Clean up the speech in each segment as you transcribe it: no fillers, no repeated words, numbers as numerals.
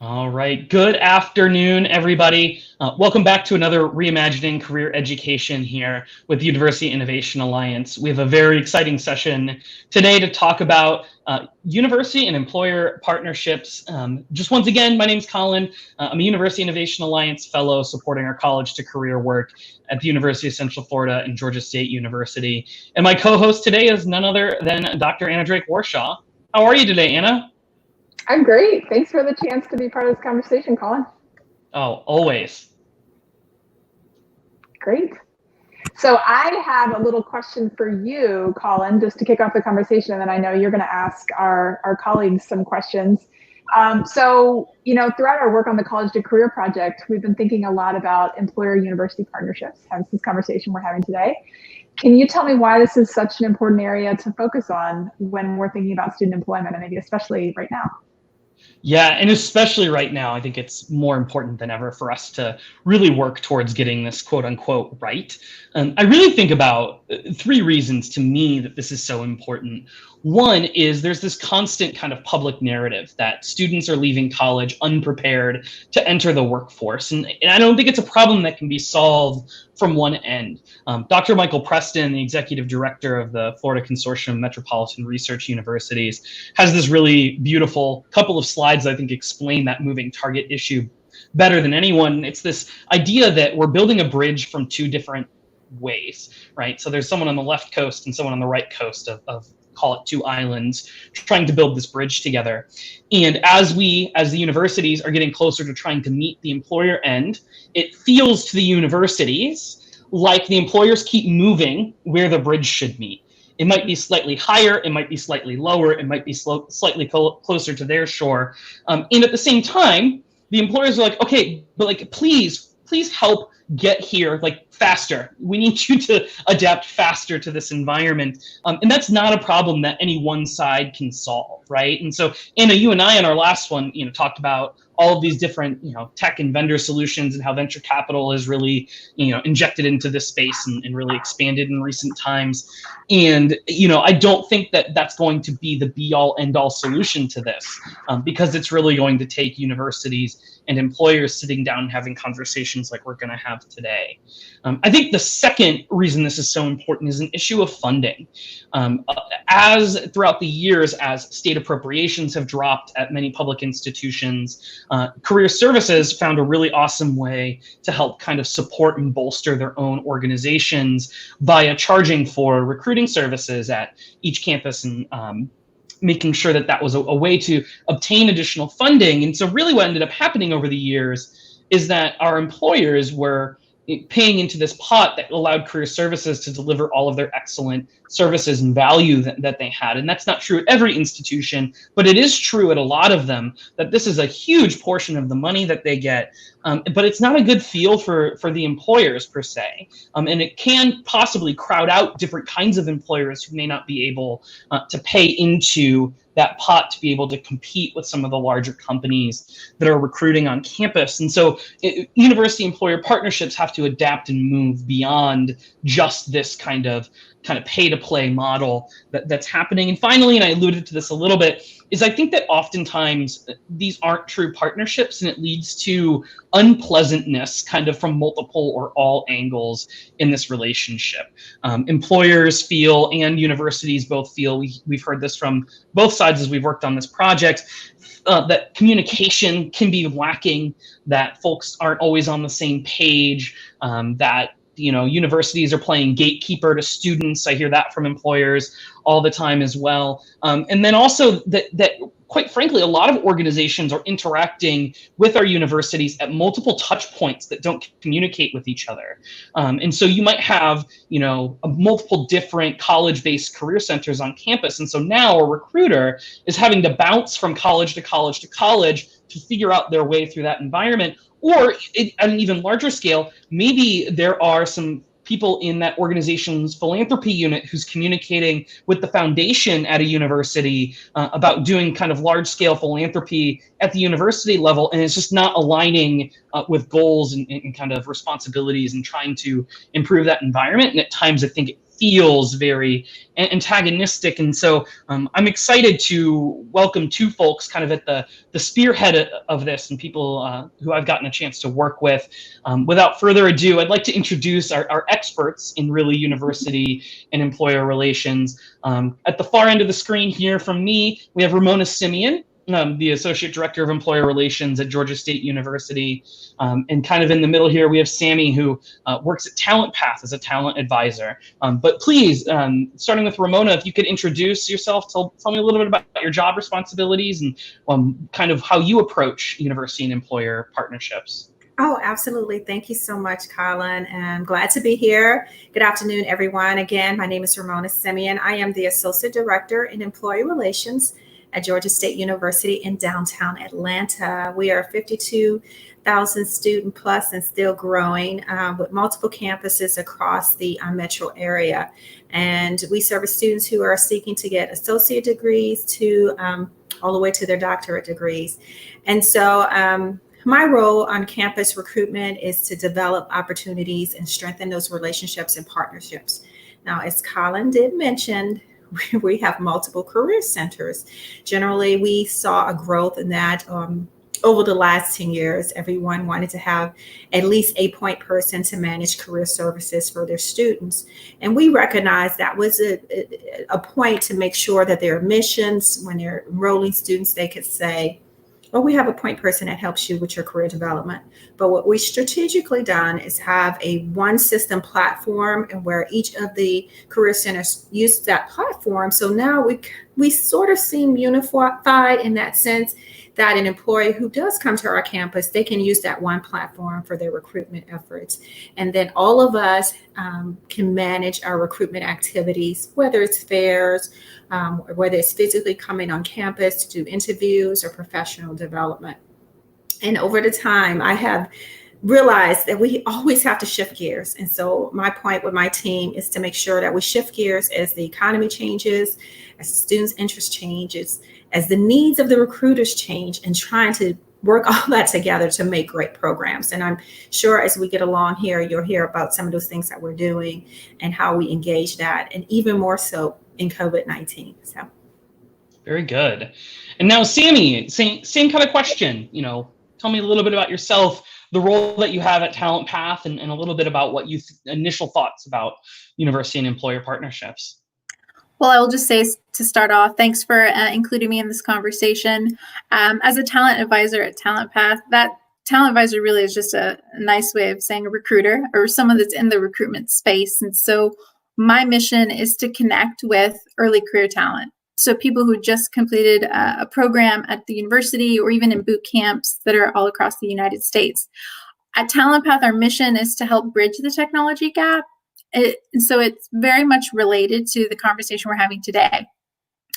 All right. Good afternoon, everybody. Welcome back to another Reimagining Career Education here with the University Innovation Alliance. We have a very exciting session today to talk about university and employer partnerships. Just once again, my name's Colin. I'm a University Innovation Alliance fellow supporting our college to career work at the University of Central Florida and Georgia State University. And my co-host today is none other than Dr. Anna Drake-Warshaw. How are you today, Anna? I'm great. Thanks for the chance to be part of this conversation, Colin. Oh, always. Great. So I have a little question for you, Colin, just to kick off the conversation, and then I know you're going to ask our colleagues some questions. Throughout our work on the College to Career Project, we've been thinking a lot about employer-university partnerships, hence this conversation we're having today. Can you tell me why this is such an important area to focus on when we're thinking about student employment, and maybe especially right now? Yeah, and especially right now, I think it's more important than ever for us to really work towards getting this quote unquote right. I really think about three reasons to me that this is so important. One is there's this constant kind of public narrative that students are leaving college unprepared to enter the workforce. And I don't think it's a problem that can be solved from one end. Dr. Michael Preston, the executive director of the Florida Consortium of Metropolitan Research Universities, has this really beautiful couple of slides that I think explain that moving target issue better than anyone. It's this idea that we're building a bridge from two different ways, right? So there's someone on the left coast and someone on the right coast of call it two islands, trying to build this bridge together. And as the universities are getting closer to trying to meet the employer end, it feels to the universities like the employers keep moving where the bridge should meet. It might be slightly higher, it might be slightly lower, it might be slightly closer to their shore. And at the same time, the employers are like, okay, but like, please help get here like faster. We need you to adapt faster to this environment. And that's not a problem that any one side can solve, right? And so, Anna, you and I in our last one, talked about all of these different, tech and vendor solutions and how venture capital has really, injected into this space and really expanded in recent times. And, I don't think that that's going to be the be all end all solution to this because it's really going to take universities and employers sitting down and having conversations like we're going to have today. I think the second reason this is so important is an issue of funding. As throughout the years, as state appropriations have dropped at many public institutions, career services found a really awesome way to help kind of support and bolster their own organizations via charging for recruiting services at each campus and making sure that that was a way to obtain additional funding. And so really what ended up happening over the years is that our employers were paying into this pot that allowed career services to deliver all of their excellent services and value that they had. And that's not true at every institution, but it is true at a lot of them that this is a huge portion of the money that they get. But it's not a good feel for the employers per se. And it can possibly crowd out different kinds of employers who may not be able to pay into that pot to be able to compete with some of the larger companies that are recruiting on campus. And so university employer partnerships have to adapt and move beyond just this kind of pay to play model that's happening. And finally, and I alluded to this a little bit, is I think that oftentimes these aren't true partnerships and it leads to unpleasantness kind of from multiple or all angles in this relationship. Employers feel and universities both feel, we've heard this from both sides as we've worked on this project, that communication can be lacking, that folks aren't always on the same page, that universities are playing gatekeeper to students. I hear that from employers all the time as well. And then also that quite frankly, a lot of organizations are interacting with our universities at multiple touch points that don't communicate with each other. And so you might have, multiple different college-based career centers on campus. And so now a recruiter is having to bounce from college to college to college to figure out their way through that environment. Or at an even larger scale, maybe there are some people in that organization's philanthropy unit who's communicating with the foundation at a university about doing kind of large scale philanthropy at the university level. And it's just not aligning with goals and kind of responsibilities and trying to improve that environment. And at times I think it feels very antagonistic. And so I'm excited to welcome two folks kind of at the spearhead of this, and people who I've gotten a chance to work with. Without further ado, I'd like to introduce our experts in really university and employer relations. At the far end of the screen here from me, we have Ramona Simeon, the Associate Director of Employer Relations at Georgia State University. And kind of in the middle here, we have Sammy, who works at TalentPath as a talent advisor. But please, starting with Ramona, if you could introduce yourself, tell me a little bit about your job responsibilities and kind of how you approach university and employer partnerships. Oh, absolutely. Thank you so much, Colin. And I'm glad to be here. Good afternoon, everyone. Again, my name is Ramona Simeon. I am the Associate Director in Employee Relations at Georgia State University in downtown Atlanta. We are 52,000 student plus and still growing, with multiple campuses across the metro area. And we service students who are seeking to get associate degrees to all the way to their doctorate degrees. And so my role on campus recruitment is to develop opportunities and strengthen those relationships and partnerships. Now, as Colin did mention, we have multiple career centers. Generally, we saw a growth in that over the last 10 years. Everyone wanted to have at least a point person to manage career services for their students. And we recognized that was a point to make sure that their admissions, when they're enrolling students, they could say, well, we have a point person that helps you with your career development. But what we strategically done is have a one system platform, and where each of the career centers use that platform. So now we sort of seem unified in that sense that an employee who does come to our campus, they can use that one platform for their recruitment efforts. And then all of us can manage our recruitment activities, whether it's fairs, whether it's physically coming on campus to do interviews or professional development. And over the time, I have realized that we always have to shift gears. And so my point with my team is to make sure that we shift gears as the economy changes, as the students' interest changes, as the needs of the recruiters change, and trying to work all that together to make great programs. And I'm sure as we get along here, you'll hear about some of those things that we're doing and how we engage that, and even more so in COVID-19. So. Very good. And now, Sammy, same kind of question. Tell me a little bit about yourself, the role that you have at TalentPath, and a little bit about what you initial thoughts about university and employer partnerships. Well, I will just say to start off, thanks for including me in this conversation. As a talent advisor at TalentPath, that talent advisor really is just a nice way of saying a recruiter or someone that's in the recruitment space. And so my mission is to connect with early career talent. So people who just completed a program at the university or even in boot camps that are all across the United States. At TalentPath, our mission is to help bridge the technology gap. So it's very much related to the conversation we're having today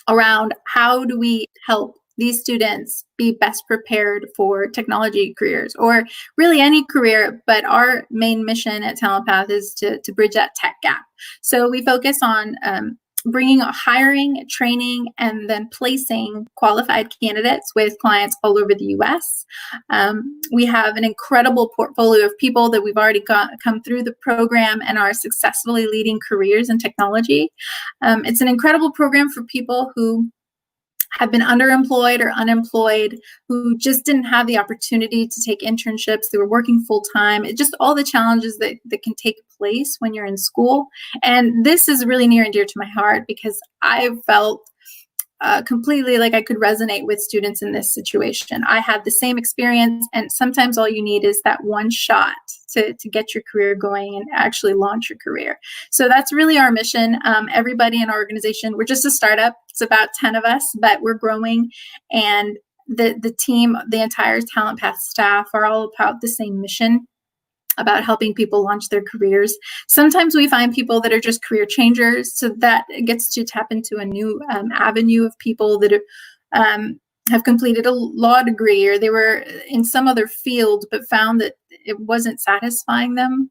around how do we help these students be best prepared for technology careers, or really any career, but our main mission at TalentPath is to bridge that tech gap. So we focus on hiring, training, and then placing qualified candidates with clients all over the U.S. We have an incredible portfolio of people that we've already come through the program and are successfully leading careers in technology. It's an incredible program for people who have been underemployed or unemployed, who just didn't have the opportunity to take internships. They were working full time. It's just all the challenges that can take place when you're in school. And this is really near and dear to my heart because I felt completely like I could resonate with students in this situation. I had the same experience, and sometimes all you need is that one shot to get your career going and actually launch your career. So that's really our mission. Everybody in our organization, we're just a startup. It's about 10 of us, but we're growing. And the team, the entire TalentPath staff are all about the same mission, about helping people launch their careers. Sometimes we find people that are just career changers, so that gets to tap into a new avenue of people that have completed a law degree, or they were in some other field but found that it wasn't satisfying them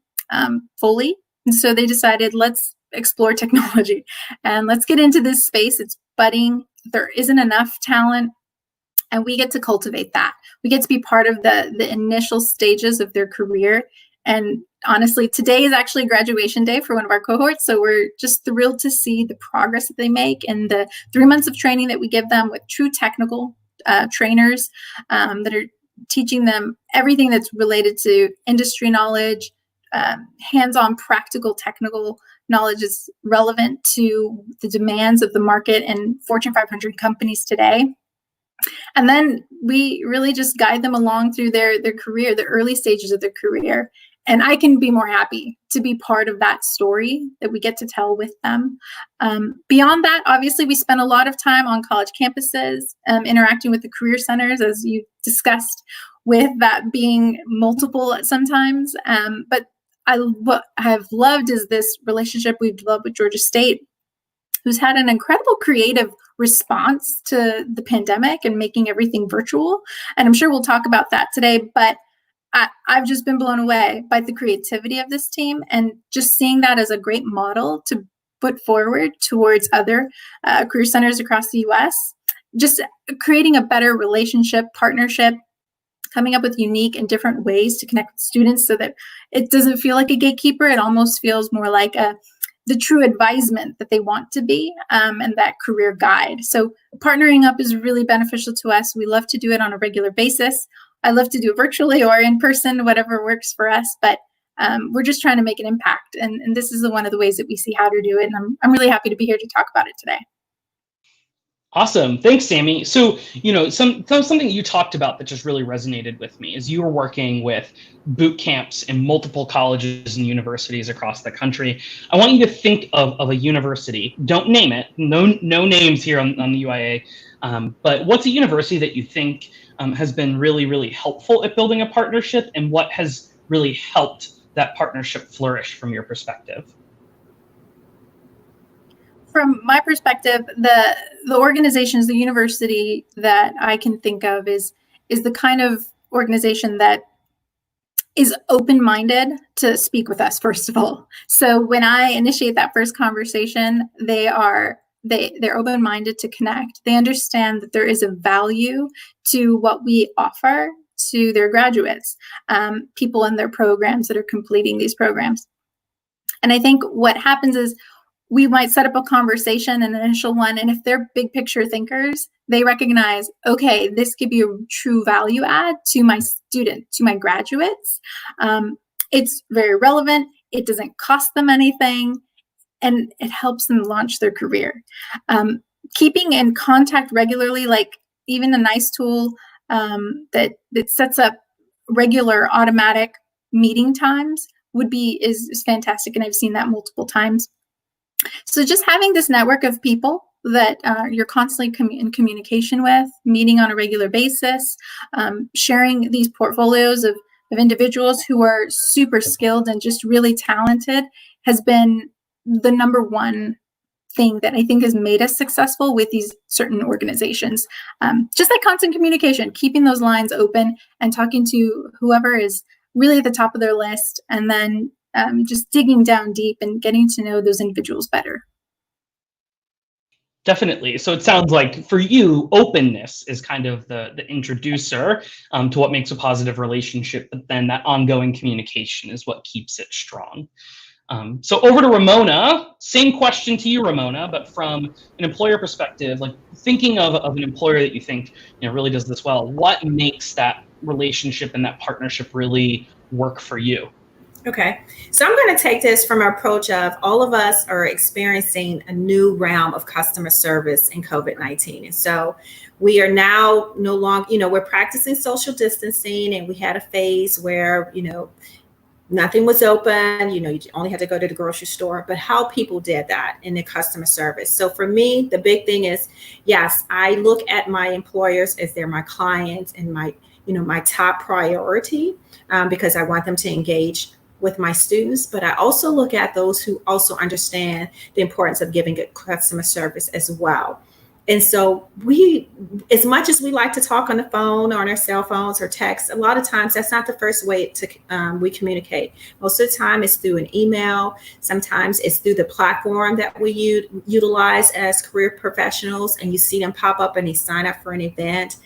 fully. And so they decided, let's explore technology and let's get into this space. It's budding. There isn't enough talent. And we get to cultivate that. We get to be part of the initial stages of their career and honestly, today is actually graduation day for one of our cohorts. So we're just thrilled to see the progress that they make and the 3 months of training that we give them with true technical trainers that are teaching them everything that's related to industry knowledge, hands-on practical technical knowledge is relevant to the demands of the market and Fortune 500 companies today. And then we really just guide them along through their career, the early stages of their career. And I can be more happy to be part of that story that we get to tell with them. Beyond that, obviously, we spend a lot of time on college campuses, interacting with the career centers, as you discussed, with that being multiple sometimes. But what I've loved is this relationship we've developed with Georgia State, who's had an incredible creative response to the pandemic and making everything virtual. And I'm sure we'll talk about that today, but I've just been blown away by the creativity of this team and just seeing that as a great model to put forward towards other career centers across the US, just creating a better relationship, partnership, coming up with unique and different ways to connect with students so that it doesn't feel like a gatekeeper. It almost feels more like the true advisement that they want to be, and that career guide. So partnering up is really beneficial to us. We love to do it on a regular basis. I love to do it virtually or in person, whatever works for us. But we're just trying to make an impact. And this is one of the ways that we see how to do it. And I'm really happy to be here to talk about it today. Awesome. Thanks, Sammy. So, something you talked about that just really resonated with me is you were working with boot camps in multiple colleges and universities across the country. I want you to think of a university. Don't name it. No names here on the UIA. But what's a university that you think has been really, really helpful at building a partnership, and what has really helped that partnership flourish from your perspective? From my perspective, the organizations, the university that I can think of is the kind of organization that is open-minded to speak with us, first of all. So when I initiate that first conversation, they're open-minded to connect. They understand that there is a value to what we offer to their graduates, people in their programs that are completing these programs. And I think what happens is we might set up a conversation, an initial one, and if they're big picture thinkers, they recognize, okay, this could be a true value add to my student, to my graduates. It's very relevant. It doesn't cost them anything, and it helps them launch their career. Keeping in contact regularly, like even a nice tool that sets up regular automatic meeting times is fantastic, and I've seen that multiple times. So just having this network of people that you're constantly in communication with, meeting on a regular basis, sharing these portfolios of individuals who are super skilled and just really talented has been the number one thing that I think has made us successful with these certain organizations. Just like constant communication, keeping those lines open and talking to whoever is really at the top of their list, and then just digging down deep and getting to know those individuals better. Definitely. So it sounds like for you, openness is kind of the introducer to what makes a positive relationship, but then that ongoing communication is what keeps it strong. So over to Ramona. Same question to you, Ramona, but from an employer perspective, like thinking of an employer that you think really does this well. What makes that relationship and that partnership really work for you? Okay, so I'm going to take this from an approach of all of us are experiencing a new realm of customer service in COVID-19. And so we are now no longer, we're practicing social distancing, and we had a phase where, nothing was open, you only had to go to the grocery store, but how people did that in the customer service. So for me, the big thing is, yes, I look at my employers as they're my clients and my top priority, because I want them to engage with my students, but I also look at those who also understand the importance of giving good customer service as well. And so we, as much as we like to talk on the phone or on our cell phones or text, a lot of times that's not the first way to we communicate. Most of the time it's through an email. Sometimes it's through the platform that we utilize as career professionals, and you see them pop up and they sign up for an event.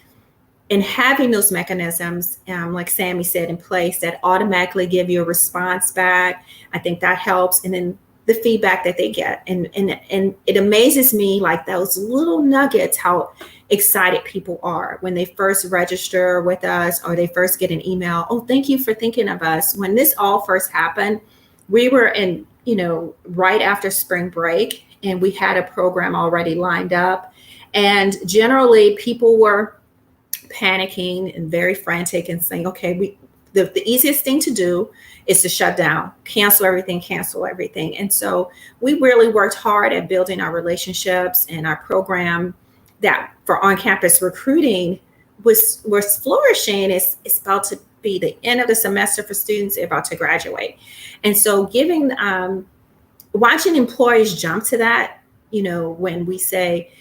and having those mechanisms, like Sammy said, in place that automatically give you a response back, I think that helps. And then the feedback that they get. And it amazes me, like those little nuggets, how excited people are when they first register with us or they first get an email. Oh, thank you for thinking of us. When this all first happened, we were in, right after spring break, and we had a program already lined up. And generally people were panicking and very frantic and saying, okay, the easiest thing to do is to shut down, cancel everything. And so we really worked hard at building our relationships, and our program that for on-campus recruiting was flourishing. It's about to be the end of the semester for students about to graduate. And so watching employers jump to that, when we say,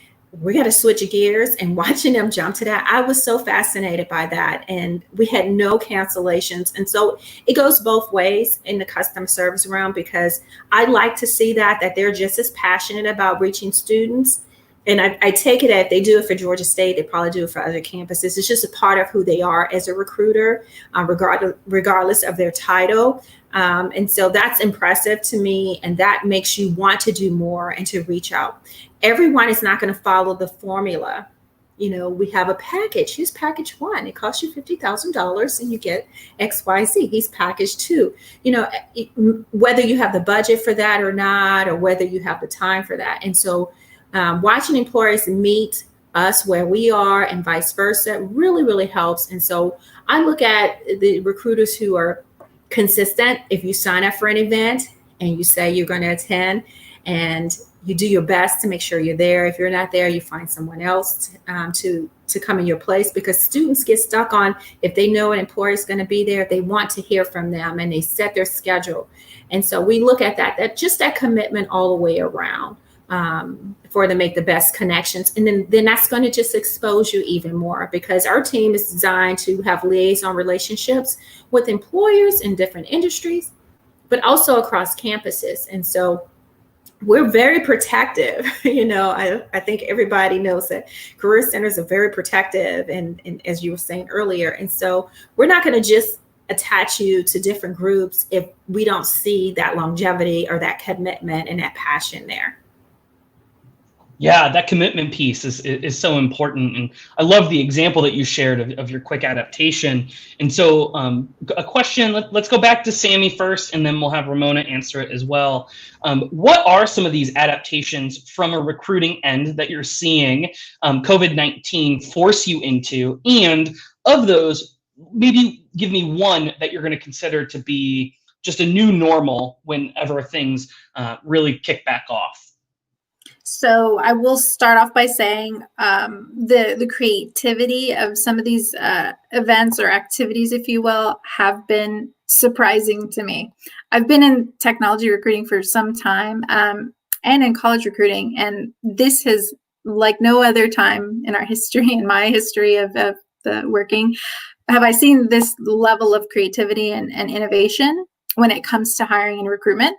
we got to switch gears, and watching them jump to that, I was so fascinated by that. And we had no cancellations. And so it goes both ways in the customer service realm, because I like to see that they're just as passionate about reaching students. And I take it that if they do it for Georgia State, they probably do it for other campuses. It's just a part of who they are as a recruiter, regardless of their title. And so that's impressive to me. And that makes you want to do more and to reach out. Everyone is not going to follow the formula. We have a package. Here's package 1. It costs you $50,000 and you get XYZ. He's package 2. Whether you have the budget for that or not, or whether you have the time for that. And so watching employers meet us where we are and vice versa really, really helps. And so I look at the recruiters who are consistent. If you sign up for an event and you say you're going to attend, and you do your best to make sure you're there. If you're not there, you find someone else to come in your place, because students get stuck on, if they know an employer is going to be there, they want to hear from them, and they set their schedule. And so we look at that commitment all the way around for them to make the best connections. And then that's going to just expose you even more, because our team is designed to have liaison relationships with employers in different industries, but also across campuses. And so we're very protective. I think everybody knows that career centers are very protective, and as you were saying earlier. And so we're not going to just attach you to different groups if we don't see that longevity or that commitment and that passion there. Yeah, that commitment piece is so important. And I love the example that you shared of your quick adaptation. And so a question, let's go back to Sammy first, and then we'll have Ramona answer it as well. What are some of these adaptations from a recruiting end that you're seeing COVID-19 force you into? And of those, maybe give me one that you're going to consider to be just a new normal whenever things really kick back off. So I will start off by saying the creativity of some of these events or activities, if you will, have been surprising to me. I've been in technology recruiting for some time and in college recruiting, and this has, like no other time in our history, in my history of the working, have I seen this level of creativity and innovation when it comes to hiring and recruitment.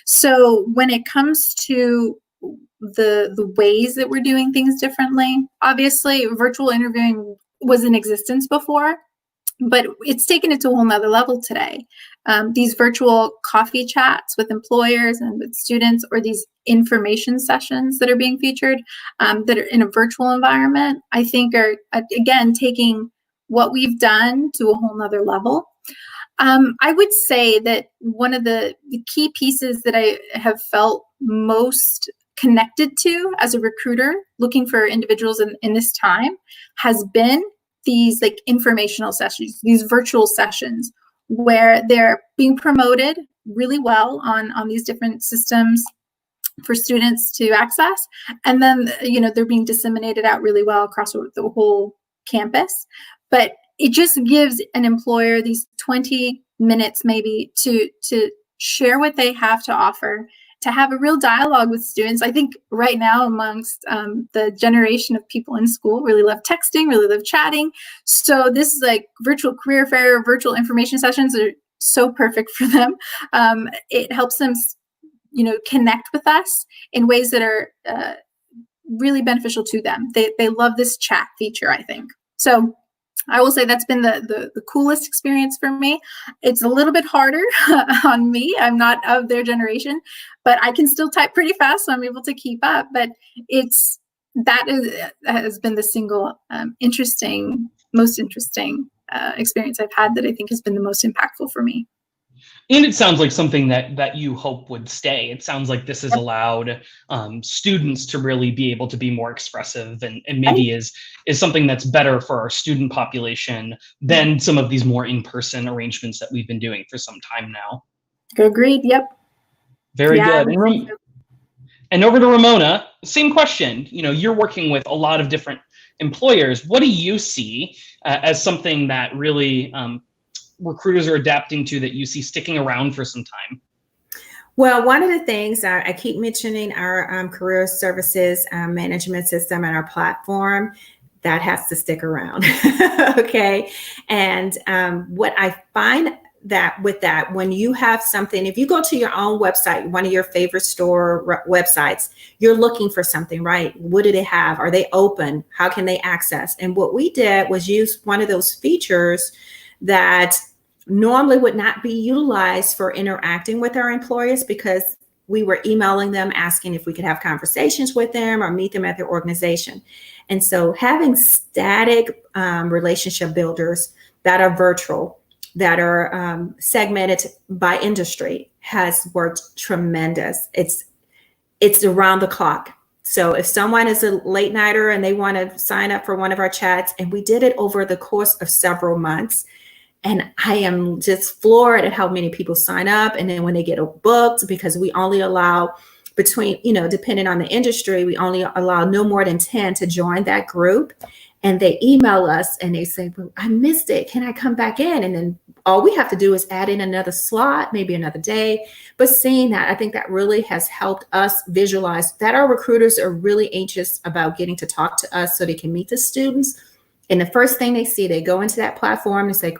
So when it comes to the ways that we're doing things differently, obviously virtual interviewing was in existence before, but it's taken it to a whole nother level today. These virtual coffee chats with employers and with students, or these information sessions that are being featured that are in a virtual environment, I think are, again, taking what we've done to a whole nother level. I would say that one of the key pieces that I have felt most connected to as a recruiter looking for individuals in this time has been these like informational sessions, these virtual sessions where they're being promoted really well on these different systems for students to access. And then, they're being disseminated out really well across the whole campus. But it just gives an employer these 20 minutes maybe to share what they have to offer, to have a real dialogue with students. I think right now amongst the generation of people in school really love texting, really love chatting. So this is like virtual career fair, virtual information sessions are so perfect for them. It helps them, connect with us in ways that are really beneficial to them. They love this chat feature, I think. So I will say that's been the coolest experience for me. It's a little bit harder on me. I'm not of their generation, but I can still type pretty fast, so I'm able to keep up. But that has been the single most interesting experience I've had that I think has been the most impactful for me. And it sounds like something that you hope would stay. It sounds like this has allowed students to really be able to be more expressive, and maybe is something that's better for our student population than some of these more in-person arrangements that we've been doing for some time now. Agreed. Yep. Very good. And over to Ramona, same question. You're working with a lot of different employers. What do you see as something that really recruiters are adapting to, that you see sticking around for some time? Well, one of the things I keep mentioning, our career services management system and our platform, that has to stick around. Okay. And what I find that with that, when you have something, if you go to your own website, one of your favorite store websites, you're looking for something, right? What do they have? Are they open? How can they access? And what we did was use one of those features that normally would not be utilized for interacting with our employers, because we were emailing them asking if we could have conversations with them or meet them at their organization. And so having static relationship builders that are virtual, that are segmented by industry, has worked tremendous. It's around the clock. So if someone is a late nighter and they want to sign up for one of our chats, and we did it over the course of several months, and I am just floored at how many people sign up. And then when they get booked, because we only allow between, depending on the industry, we only allow no more than 10 to join that group. And they email us and they say, well, I missed it. Can I come back in? And then all we have to do is add in another slot, maybe another day. But seeing that, I think that really has helped us visualize that our recruiters are really anxious about getting to talk to us so they can meet the students. And the first thing they see, they go into that platform and it's like,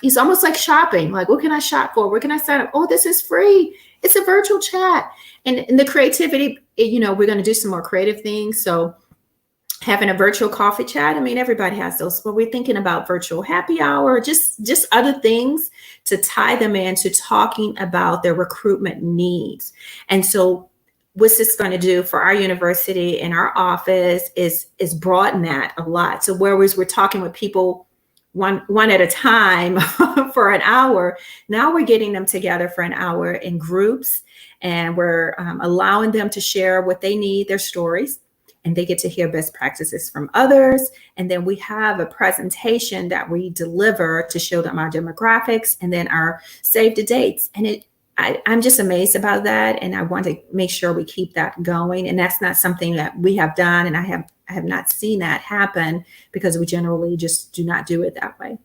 it's almost like shopping. Like, what can I shop for? Where can I sign up? Oh, this is free. It's a virtual chat. And the creativity, we're going to do some more creative things. So having a virtual coffee chat, everybody has those, but we're thinking about virtual happy hour, just other things to tie them into talking about their recruitment needs. And so what's this going to do for our university and our office is broaden that a lot. So whereas we're talking with people one at a time for an hour, now we're getting them together for an hour in groups, and we're allowing them to share what they need, their stories, and they get to hear best practices from others. And then we have a presentation that we deliver to show them our demographics and then our save the dates. And I'm just amazed about that. And I want to make sure we keep that going. And that's not something that we have done. And I have not seen that happen, because we generally just do not do it that way.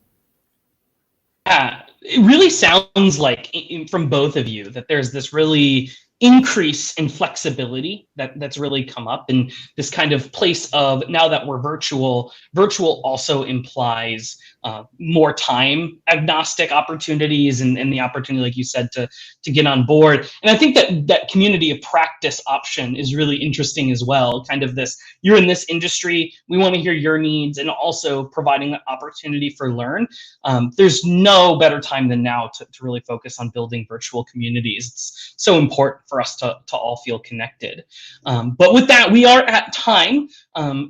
Yeah, it really sounds like from both of you that there's this really increase in flexibility that's really come up, and this kind of place of, now that we're virtual also implies more time agnostic opportunities and the opportunity, like you said, to get on board. And I think that community of practice option is really interesting as well. Kind of this, you're in this industry, we want to hear your needs, and also providing an opportunity for learn. There's no better time than now to really focus on building virtual communities. It's so important for us to all feel connected. But with that, we are at time.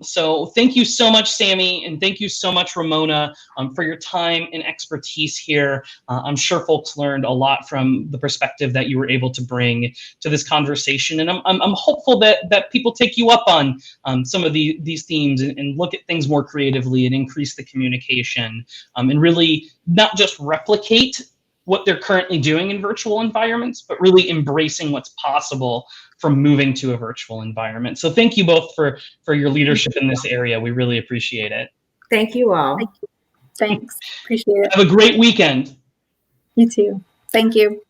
So thank you so much, Sammy, and thank you so much, Ramona, for your time and expertise here. I'm sure folks learned a lot from the perspective that you were able to bring to this conversation. And I'm hopeful that people take you up on some of these themes and look at things more creatively and increase the communication, and really not just replicate what they're currently doing in virtual environments, but really embracing what's possible from moving to a virtual environment. So thank you both for your leadership in this area. We really appreciate it. Thank you all. Thanks. Appreciate it. Have a great weekend. You too. Thank you.